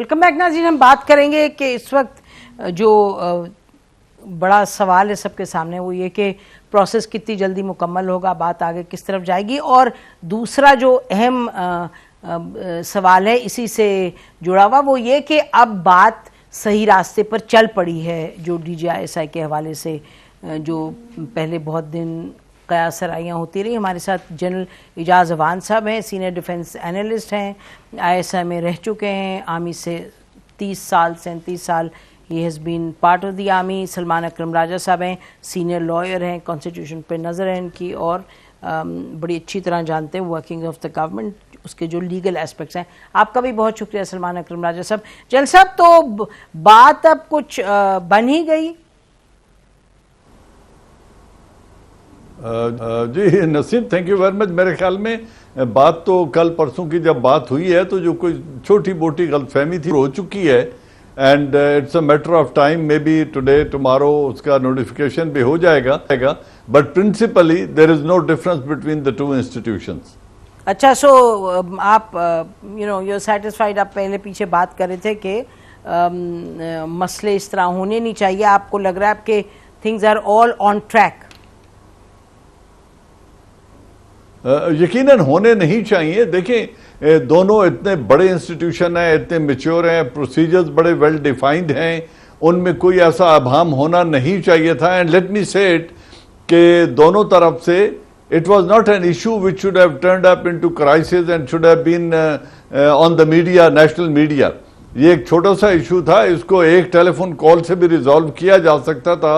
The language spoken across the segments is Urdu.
ویلکم بیک ناظرین. ہم بات کریں گے کہ اس وقت جو بڑا سوال ہے سب کے سامنے وہ یہ کہ پروسیس کتنی جلدی مکمل ہوگا, بات آگے کس طرف جائے گی, اور دوسرا جو اہم سوال ہے اسی سے جڑا ہوا وہ یہ کہ اب بات صحیح راستے پر چل پڑی ہے. جو D G I S I کے حوالے سے جو پہلے بہت دن قیاس سرائیاں ہوتی رہی, ہمارے ساتھ جنرل اعجاز اوان صاحب ہیں, سینئر ڈیفنس اینالسٹ ہیں, آئی ایس آئی میں رہ چکے ہیں آرمی سے 37 سال he has been part of the army. Salman Akram Raja صاحب ہیں, سینئر لائر ہیں, کانسٹیٹیوشن پہ نظر ہے ان کی, اور بڑی اچھی طرح جانتے ہیں ورکنگ آف دا گورنمنٹ, اس کے جو لیگل اسپیکٹس ہیں. آپ کا بھی بہت شکریہ سلمان اکرم راجہ صاحب. جنرل صاحب, تو بات اب کچھ بن ہی گئی؟ جی نسیم, تھینک یو ویری مچ. میرے خیال میں بات تو کل پرسوں کی جب بات ہوئی ہے تو جو کوئی چھوٹی موٹی غلط فہمی تھی ہو چکی ہے, and it's a matter of time, may be today tomorrow اس کا نوٹیفیکیشن بھی ہو جائے گا, but principally there is no difference between the two institutions. اچھا, سو آپ یو سیٹسفائیڈ, آپ پہلے پیچھے بات کر رہے تھے کہ مسئلے اس طرح ہونے نہیں چاہیے, آپ کو لگ رہا ہے کہ things are all on track? یقیناً ہونے نہیں چاہیے. دیکھیں دونوں اتنے بڑے انسٹیٹیوشن ہیں, اتنے میچور ہیں, پروسیجرز بڑے ویل ڈیفائنڈ ہیں, ان میں کوئی ایسا ابہام ہونا نہیں چاہیے تھا. اینڈ لیٹ می سے اٹ کہ دونوں طرف سے it was not an issue which should have turned up into crisis and should have been on the media, national media. یہ ایک چھوٹا سا ایشو تھا, اس کو ایک ٹیلی فون کال سے بھی ریزالو کیا جا سکتا تھا,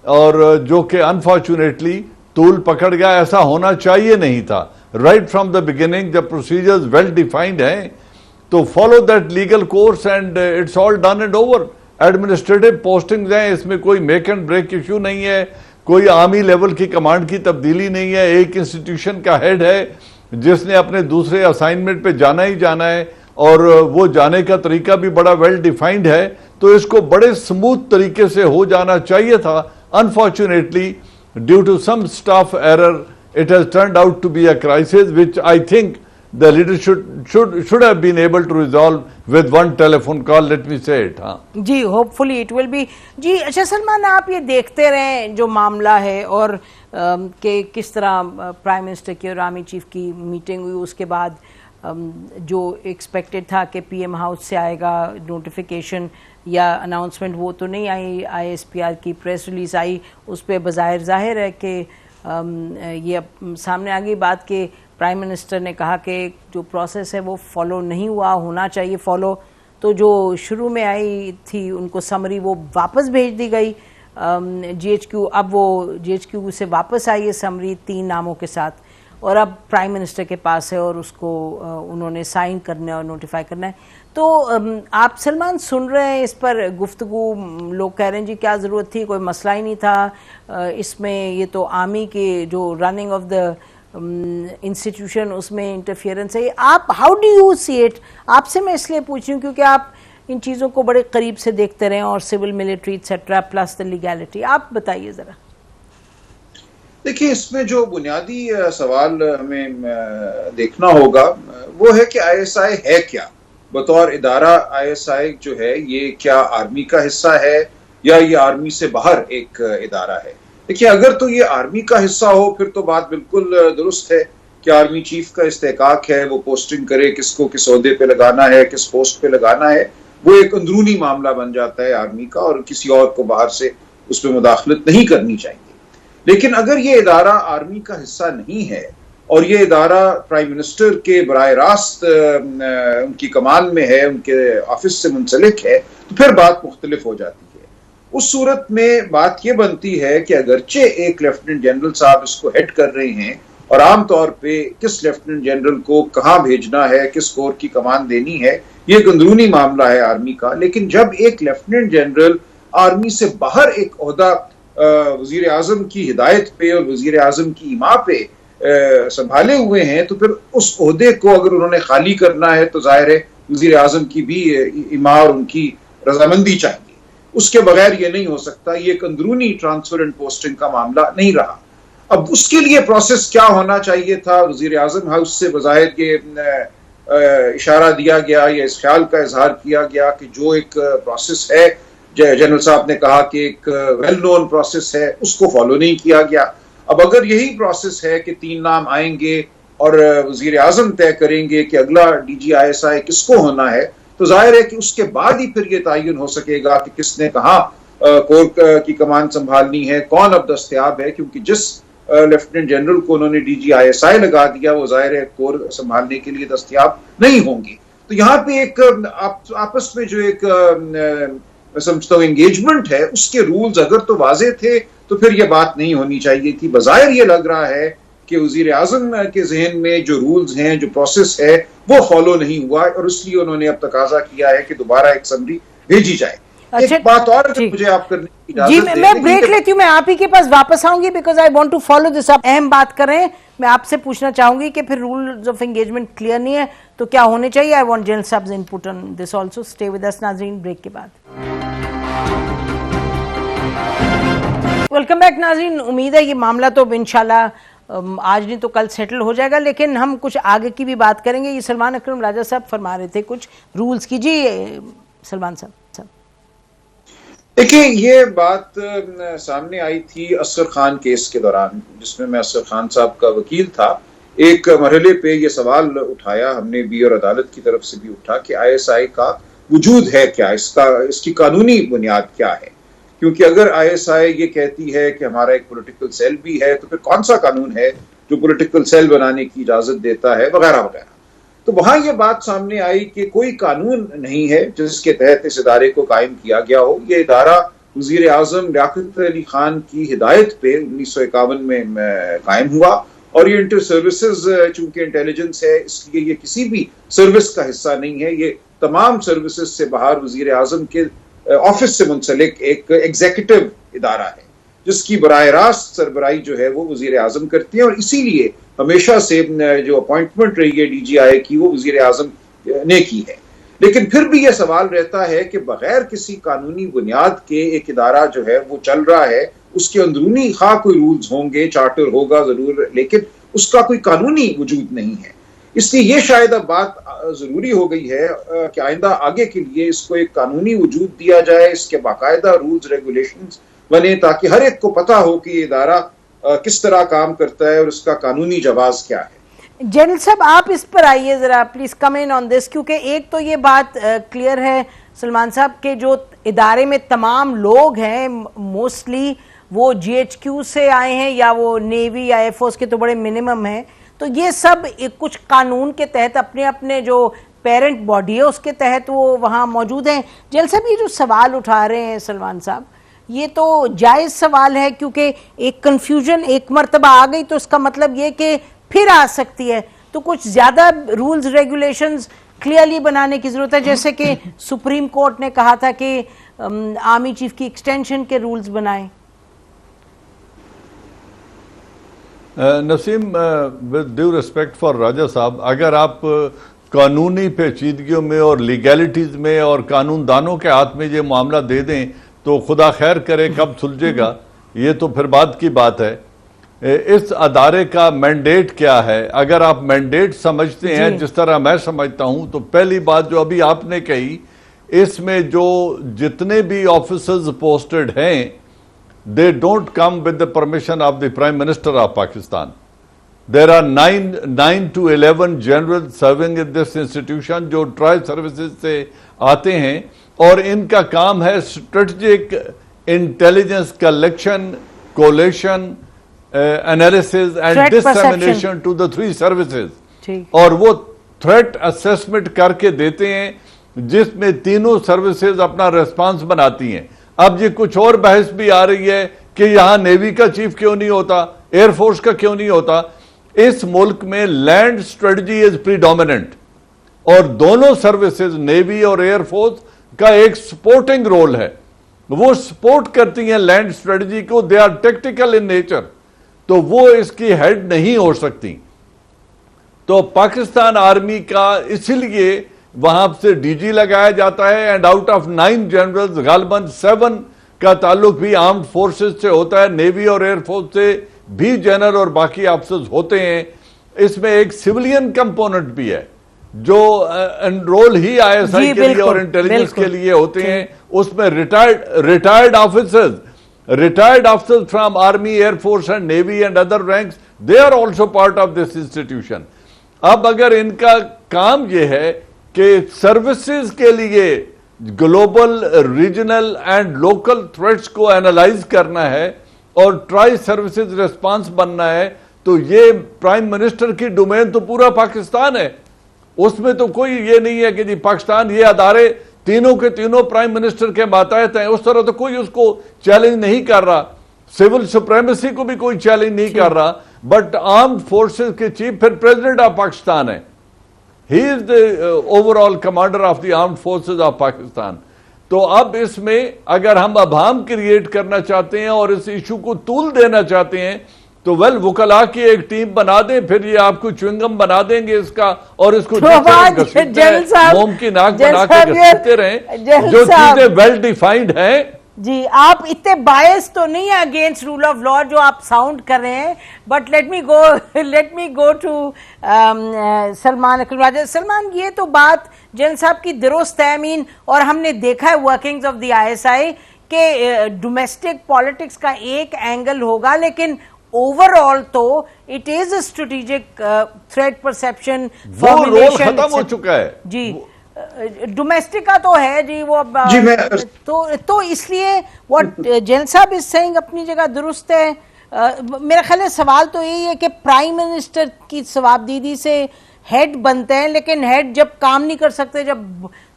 اور جو کہ انفارچونیٹلی طول پکڑ گیا. ایسا ہونا چاہیے نہیں تھا. رائٹ فرام دا بگننگ جب پروسیجرز ویل ڈیفائنڈ ہیں تو follow that legal course and it's all done and over. Administrative postings ہیں, اس میں کوئی میک اینڈ بریک ایشو نہیں ہے, کوئی آرمی لیول کی کمانڈ کی تبدیلی نہیں ہے. ایک انسٹیٹیوشن کا ہیڈ ہے جس نے اپنے دوسرے اسائنمنٹ پہ جانا ہی جانا ہے, اور وہ جانے کا طریقہ بھی بڑا ویل ڈیفائنڈ ہے, تو اس کو بڑے سموتھ طریقے سے ہو جانا چاہیے تھا. Unfortunately due to some staff error it has turned out to be a crisis which I think the leader should have been able to resolve with one telephone call, let me say it. جی hopefully it will be. جی اچھا سلمان, آپ یہ دیکھتے رہیں جو معاملہ ہے, اور کہ کس طرح پرائم منسٹر کی اور آرمی چیف کی میٹنگ ہوئی, اس کے بعد جو ایکسپیکٹڈ تھا کہ پی ایم ہاؤس سے آئے گا نوٹیفیکیشن یا اناؤنسمنٹ, وہ تو نہیں آئی. آئی ایس پی آر کی پریس ریلیز آئی, اس پہ بظاہر ظاہر ہے کہ یہ سامنے آ گئی بات کہ پرائم منسٹر نے کہا کہ جو پروسیس ہے وہ فالو نہیں ہوا, ہونا چاہیے فالو. تو جو شروع میں آئی تھی ان کو سمری وہ واپس بھیج دی گئی جی ایچ کیو. اب وہ جی ایچ کیو سے واپس آئی ہے سمری 3 ناموں کے ساتھ, اور اب پرائم منسٹر کے پاس ہے, اور اس کو انہوں نے سائن کرنا ہے اور نوٹیفائی کرنا ہے. تو آپ سلمان سن رہے ہیں اس پر گفتگو, لوگ کہہ رہے ہیں جی کیا ضرورت تھی, کوئی مسئلہ ہی نہیں تھا اس میں, یہ تو آرمی کے جو رننگ آف دا انسٹیٹیوشن اس میں انٹرفیئرنس ہے. آپ how do you see it? آپ سے میں اس لیے پوچھ رہی ہوں کیونکہ آپ ان چیزوں کو بڑے قریب سے دیکھتے رہے, اور civil military et cetera plus the legality. آپ بتائیے ذرا. دیکھیے, اس میں جو بنیادی سوال ہمیں دیکھنا ہوگا وہ ہے کہ آئی ایس آئی ہے کیا بطور ادارہ. آئی ایس آئی جو ہے یہ کیا آرمی کا حصہ ہے یا یہ آرمی سے باہر ایک ادارہ ہے؟ دیکھیے, اگر تو یہ آرمی کا حصہ ہو پھر تو بات بالکل درست ہے کہ آرمی چیف کا استحقاق ہے وہ پوسٹنگ کرے, کس کو کس عہدے پہ لگانا ہے, کس پوسٹ پہ لگانا ہے. وہ ایک اندرونی معاملہ بن جاتا ہے آرمی کا, اور کسی اور کو باہر سے اس پہ مداخلت نہیں کرنی چاہیے. لیکن اگر یہ ادارہ آرمی کا حصہ نہیں ہے اور یہ ادارہ پرائم منسٹر کے براہ راست ان کی کمان میں ہے, ان کے آفس سے منسلک ہے, تو پھر بات مختلف ہو جاتی ہے. اس صورت میں بات یہ بنتی ہے کہ اگرچہ ایک لیفٹیننٹ جنرل صاحب اس کو ہیڈ کر رہے ہیں, اور عام طور پہ کس لیفٹیننٹ جنرل کو کہاں بھیجنا ہے, کس کور کی کمان دینی ہے, یہ ایک اندرونی معاملہ ہے آرمی کا. لیکن جب ایک لیفٹیننٹ جنرل آرمی سے باہر ایک عہدہ وزیر اعظم کی ہدایت پہ اور وزیر اعظم کی ایما پہ سنبھالے ہوئے ہیں, تو پھر اس عہدے کو اگر انہوں نے خالی کرنا ہے تو ظاہر ہے وزیر اعظم کی بھی ایما اور ان کی رضامندی چاہیے. اس کے بغیر یہ نہیں ہو سکتا. یہ ایک اندرونی ٹرانسفر اینڈ پوسٹنگ کا معاملہ نہیں رہا. اب اس کے لیے پروسیس کیا ہونا چاہیے تھا؟ وزیر اعظم ہاؤس سے بظاہر یہ اشارہ دیا گیا یا اس خیال کا اظہار کیا گیا کہ جو ایک پروسیس ہے، جنرل صاحب نے کہا کہ ایک ویل نون پروسیس ہے، اس کو فالو نہیں کیا گیا. اب اگر یہی پروسیس ہے کہ 3 نام آئیں گے اور وزیر اعظم طے کریں گے کہ اگلا ڈی جی ISI کس کو ہونا ہے، تو ظاہر ہے کہ اس کے بعد ہی پھر یہ تعین ہو سکے گا کہ کس نے کہاں کور کی کمان سنبھالنی ہے، کون اب دستیاب ہے، کیونکہ جس لیفٹیننٹ جنرل کو انہوں نے ڈی جی ISI لگا دیا وہ ظاہر ہے کور سنبھالنے کے لیے دستیاب نہیں ہوں گی. تو یہاں پہ ایک آپس میں جو ایک میں سمجھتا ہوں انگیجمنٹ ہے، اس کے رولز اگر تو واضح تھے تو پھر یہ بات نہیں ہونی چاہیے تھی. بظاہر یہ لگ رہا ہے کہ وزیر اعظم کے ذہن میں جو رولز ہیں، جو پروسیس ہے، وہ فالو نہیں ہوا، اور اس لیے انہوں نے اب تقاضا کیا ہے کہ دوبارہ ایک سمری بھیجی جائے. ایک بات اور مجھے آپ کرنے کی اجازت دیں. میں بریک لیتی ہوں، میں آپ ہی کے پاس واپس آؤں گی because I want to follow this. آپ اہم بات کر رہے ہیں، میں آپ سے پوچھنا چاہوں گی کہ پھر رولز آف انگیجمنٹ کلیئر نہیں ہے تو کیا ہونے چاہیے. آئی وانٹ جنرل صاحب input on this also. Stay with us ناظرین، بریک کے بعد. ویلکم بیک ناظرین. امید ہے یہ معاملہ تو انشاءاللہ آج نہیں تو کل سیٹل ہو جائے گا، لیکن ہم کچھ آگے کی بھی بات کریں گے. یہ سلمان اکرم راجہ صاحب فرما رہے تھے کچھ رولز کی. جی سلمان صاحب. دیکھیں، یہ بات سامنے آئی تھی اصغر خان کیس کے دوران، جس میں اصغر خان صاحب کا وکیل تھا. ایک مرحلے پہ یہ سوال اٹھایا ہم نے بھی، اور عدالت کی طرف سے بھی اٹھا کہ ISI کا وجود ہے کیا، اس کی قانونی بنیاد کیا ہے. کیونکہ اگر ISI یہ کہتی ہے کہ ہمارا ایک پولیٹیکل سیل بھی ہے، تو پھر کون سا قانون ہے جو پولیٹیکل سیل بنانے کی اجازت دیتا ہے، وغیرہ وغیرہ. تو وہاں یہ بات سامنے آئی کہ کوئی قانون نہیں ہے جس کے تحت اس ادارے کو قائم کیا گیا ہو. یہ ادارہ وزیر اعظم لیاقت علی خان کی ہدایت پہ 1951 میں قائم ہوا، اور یہ انٹر سروسز چونکہ انٹیلیجنس ہے، اس لیے یہ کسی بھی سروس کا حصہ نہیں ہے. یہ تمام سروسز سے باہر وزیر اعظم کے آفس سے منسلک ایک ایگزیکٹو ادارہ ہے، جس کی براہ راست سربراہی جو ہے وہ وزیر اعظم کرتے ہیں. اور اسی لیے ہمیشہ سے جو اپوائنٹمنٹ رہی ہے DGI کی، وہ وزیر اعظم نے کی ہے. لیکن پھر بھی یہ سوال رہتا ہے کہ بغیر کسی قانونی بنیاد کے ایک ادارہ جو ہے وہ چل رہا ہے، اس کے اندرونی خواہ کوئی رولز ہوں گے، چارٹر ہوگا ضرور، لیکن اس کا کوئی قانونی وجود نہیں ہے. اس لیے یہ شاید اب بات ضروری ہو گئی ہے کہ آئندہ آگے کے لیے اس کو ایک قانونی وجود دیا جائے، اس کے باقاعدہ رولز ریگولیشنز بنے، تاکہ ہر ایک کو پتہ ہو کہ یہ ادارہ کس طرح کام کرتا ہے اور اس کا قانونی جواز کیا ہے. جنرل صاحب آپ اس پر آئیے ذرا، پلیز کم ان آن دس. کیونکہ ایک تو یہ بات کلیئر ہے سلمان صاحب کہ جو ادارے میں تمام لوگ ہیں موسٹلی وہ GHQ سے آئے ہیں، یا وہ نیوی یا ایئر فورس کے تو بڑے منیمم ہیں. تو یہ سب کچھ قانون کے تحت اپنے اپنے جو پیرنٹ باڈی ہے اس کے تحت وہ وہاں موجود ہیں. جنرل صاحب یہ جو سوال اٹھا رہے ہیں سلمان صاحب، یہ تو جائز سوال ہے، کیونکہ ایک کنفیوژن ایک مرتبہ آ گئی تو اس کا مطلب یہ کہ پھر آ سکتی ہے. تو کچھ زیادہ رولز ریگولیشنز کلیئرلی بنانے کی ضرورت ہے، جیسے کہ سپریم کورٹ نے کہا تھا کہ آرمی چیف کی ایکسٹینشن کے رولز بنائیں. نسیم، with due respect for راجہ صاحب، اگر آپ قانونی پیچیدگیوں میں اور لیگیلٹیز میں اور قانون دانوں کے ہاتھ میں یہ معاملہ دے دیں تو خدا خیر کرے کب سلجھے گا، یہ تو پھر بعد کی بات ہے. اس ادارے کا مینڈیٹ کیا ہے؟ اگر آپ مینڈیٹ سمجھتے ہیں جس طرح میں سمجھتا ہوں، تو پہلی بات جو ابھی آپ نے کہی، اس میں جو جتنے بھی آفیسرز پوسٹڈ ہیں they don't come with the permission of the Prime Minister of Pakistan. There are 9 to 11 generals serving in this institution جو ٹرائی سروسز سے آتے ہیں، اور ان کا کام ہے strategic intelligence collection, collation, analysis and dissemination to the 3 services. اور وہ تھریٹ اسیسمنٹ کر کے دیتے ہیں، جس میں تینوں سروسز اپنا ریسپانس بناتی ہیں. اب یہ کچھ اور بحث بھی آ رہی ہے کہ یہاں نیوی کا چیف کیوں نہیں ہوتا، ایئر فورس کا کیوں نہیں ہوتا. اس ملک میں لینڈ اسٹریٹجی از پریڈومیننٹ، اور دونوں سروسز نیوی اور ایئر فورس کا ایک سپورٹنگ رول ہے. وہ سپورٹ کرتی ہیں لینڈ اسٹریٹجی کو، they are tactical in nature, تو وہ اس کی ہیڈ نہیں ہو سکتی. تو پاکستان آرمی کا اسی لیے وہاں سے DG لگایا جاتا ہے، اینڈ آؤٹ آف 9 جنرلز غالباً 7 کا تعلق بھی آرمڈ فورسز سے ہوتا ہے، نیوی اور ایئر فورس سے بھی جنرل اور باقی آفیسرز ہوتے ہیں. اس میں ایک سویلین کمپوننٹ بھی ہے. جو انرول ہی آئی ایس آئی جی کے لیے بالکل، اور انٹیلیجنس کے بالکل۔ لیے ہوتے ہیں، اس میں retired officers from army, air force and navy and other ranks, they are also part of this institution. اب اگر ان کا کام یہ ہے کہ سروسز کے لیے global, regional and local threats کو اینالائز کرنا ہے اور ٹرائی سروسز ریسپانس بننا ہے، تو یہ پرائم منسٹر کی ڈومین تو پورا پاکستان ہے، اس میں تو کوئی یہ نہیں ہے کہ جی پاکستان یہ ادارے تینوں کے تینوں پرائم منسٹر کے ماتحت ہیں، اس طرح تو کوئی اس کو چیلنج نہیں کر رہا، سول سپریمیسی کو بھی کوئی چیلنج نہیں کر رہا، بٹ آرمڈ فورسز کے چیف پھر پریزیڈنٹ آف پاکستان ہے، he is the overall commander of the armed forces of Pakistan. تو اب اس میں اگر ہم ابہام کریٹ کرنا چاہتے ہیں اور اس ایشو کو طول دینا چاہتے ہیں تو وکلاء کی ایک ٹیم بنا دیں، پھر یہ آپ کو چوئنگم بنا دیں گے اس کا، اور اس کو موم کی ناک بنا کے گھسیٹتے رہیں، جو چیزیں ویل ڈیفائنڈ ہیں۔ جی آپ اتنے باعث تو نہیں ہیں اگینسٹ رول آف لا جو آپ ساؤنڈ کر رہے ہیں، but let me go to Salman Akram Raja. Salman, یہ تو بات جن صاحب کی درست ہے، اور ہم نے دیکھا ہے workings of the I S I کہ ڈومیسٹک پالیٹکس کا ایک اینگل ہوگا، لیکن اوور آل تو it is a strategic threat perception, وہ رول ختم ہو چکا ہے جی، ڈومیسٹک کا تو ہے جی وہ، تو اس لیے واٹ جین صاحب از سیئنگ اپنی جگہ درست ہے۔ میرا خیال ہے سوال تو یہی ہے کہ پرائم منسٹر کی ثوابدیدی سے ہیڈ بنتے ہیں، لیکن ہیڈ جب کام نہیں کر سکتے، جب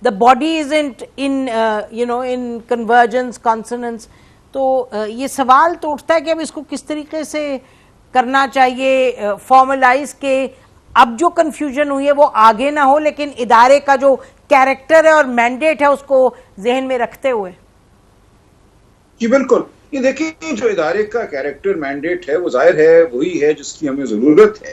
the body isn't in convergence, consonance, تو یہ سوال تو اٹھتا ہے کہ اب اس کو کس طریقے سے کرنا چاہیے فارملائز، کہ اب جو کنفیوژن ہوئی ہے وہ آگے نہ ہو، لیکن ادارے کا جو کیریکٹر ہے اور مینڈیٹ ہے اس کو ذہن میں رکھتے ہوئے۔ جی بالکل، یہ دیکھیں جو ادارے کا کیریکٹر مینڈیٹ ہے وہ ظاہر ہے وہی ہے جس کی ہمیں ضرورت ہے۔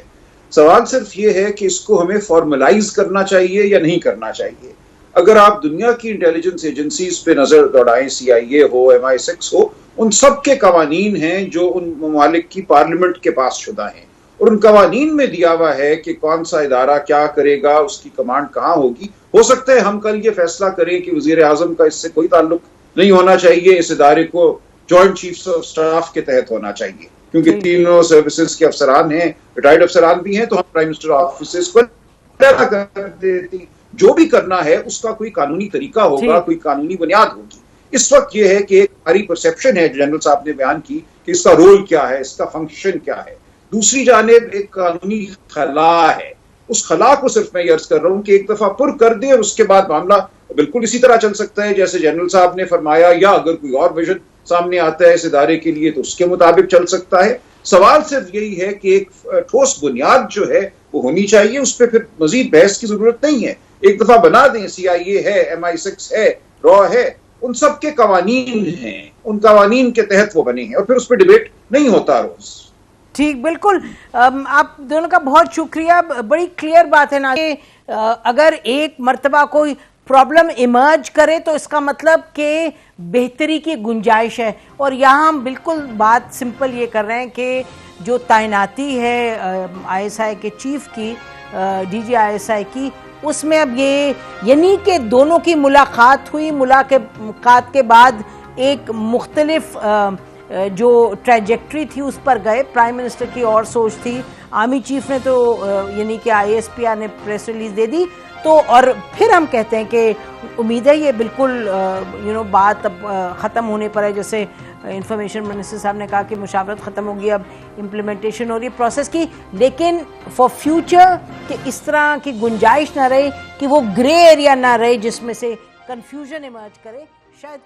سوال صرف یہ ہے کہ اس کو ہمیں فارملائز کرنا چاہیے یا نہیں کرنا چاہیے۔ اگر آپ دنیا کی انٹیلیجنس ایجنسیز پہ نظر دوڑائیں، سی آئی اے ہو، MI6 ہو، ان سب کے قوانین ہیں جو ان ممالک کی پارلیمنٹ کے پاس شدہ ہیں، اور ان قوانین میں دیا ہوا ہے کہ کون سا ادارہ کیا کرے گا، اس کی کمانڈ کہاں ہوگی۔ ہو سکتا ہے ہم کل یہ فیصلہ کریں کہ وزیر اعظم کا اس سے کوئی تعلق نہیں ہونا چاہیے، اس ادارے کو جوائنٹ چیفز آف سٹاف کے تحت ہونا چاہیے، کیونکہ تینوں سروسز کے افسران ہیں، ریٹائرڈ افسران بھی ہیں، تو ہم پرائم منسٹر آفیسز کو کر دیتی۔ جو بھی کرنا ہے اس کا کوئی قانونی طریقہ ہوگا، کوئی قانونی بنیاد ہوگی۔ اس وقت یہ ہے کہ ایک ہماری پرسیپشن ہے، جنرل صاحب نے بیان کی، کہ اس کا رول کیا ہے، اس کا فنکشن کیا ہے۔ دوسری جانب ایک قانونی خلا ہے، اس خلا کو صرف میں یہ عرض کر رہا ہوں کہ ایک دفعہ پر کر دیں اور اس کے بعد معاملہ بالکل اسی طرح چل سکتا ہے جیسے جنرل صاحب نے فرمایا، یا اگر کوئی اور ویژن سامنے آتا ہے اس ادارے کے لیے تو اس کے مطابق چل سکتا ہے۔ سوال صرف یہی ہے کہ ایک ٹھوس بنیاد جو ہے وہ ہونی چاہیے، اس پہ پھر مزید بحث کی ضرورت نہیں ہے۔ ایک دفعہ بنا دیں، سی آئی اے ہے، MI6 ہے، را ہے، ان سب کے قوانین ہیں، ان قوانین کے تحت وہ بنے ہیں، اور پھر اس پہ ڈیبیٹ نہیں ہوتا روز۔ ٹھیک، بالکل، آپ دونوں کا بہت شکریہ، بڑی کلیئر بات ہے نا کہ اگر ایک مرتبہ کوئی پرابلم ایمرج کرے تو اس کا مطلب کہ بہتری کی گنجائش ہے، اور یہاں ہم بالکل بات سمپل یہ کر رہے ہیں کہ جو تعیناتی ہے آئی ایس آئی کے چیف کی، D G I S I کی، اس میں اب یہ یعنی کہ دونوں کی ملاقات ہوئی، ملاقات کے بعد ایک مختلف جو ٹریجیکٹری تھی اس پر گئے۔ پرائم منسٹر کی اور سوچ تھی، آرمی چیف نے تو یعنی کہ آئی ایس پی آر نے پریس ریلیز دے دی، تو اور پھر ہم کہتے ہیں کہ امید ہے یہ بالکل بات اب ختم ہونے پر ہے، جیسے انفارمیشن منسٹر صاحب نے کہا کہ مشاورت ختم ہوگی، اب امپلیمنٹیشن ہو رہی ہے پروسیس کی، لیکن فار فیوچر کہ اس طرح کی گنجائش نہ رہے، کہ وہ گرے ایریا نہ رہے جس میں سے کنفیوژن ایمرج کرے، شاید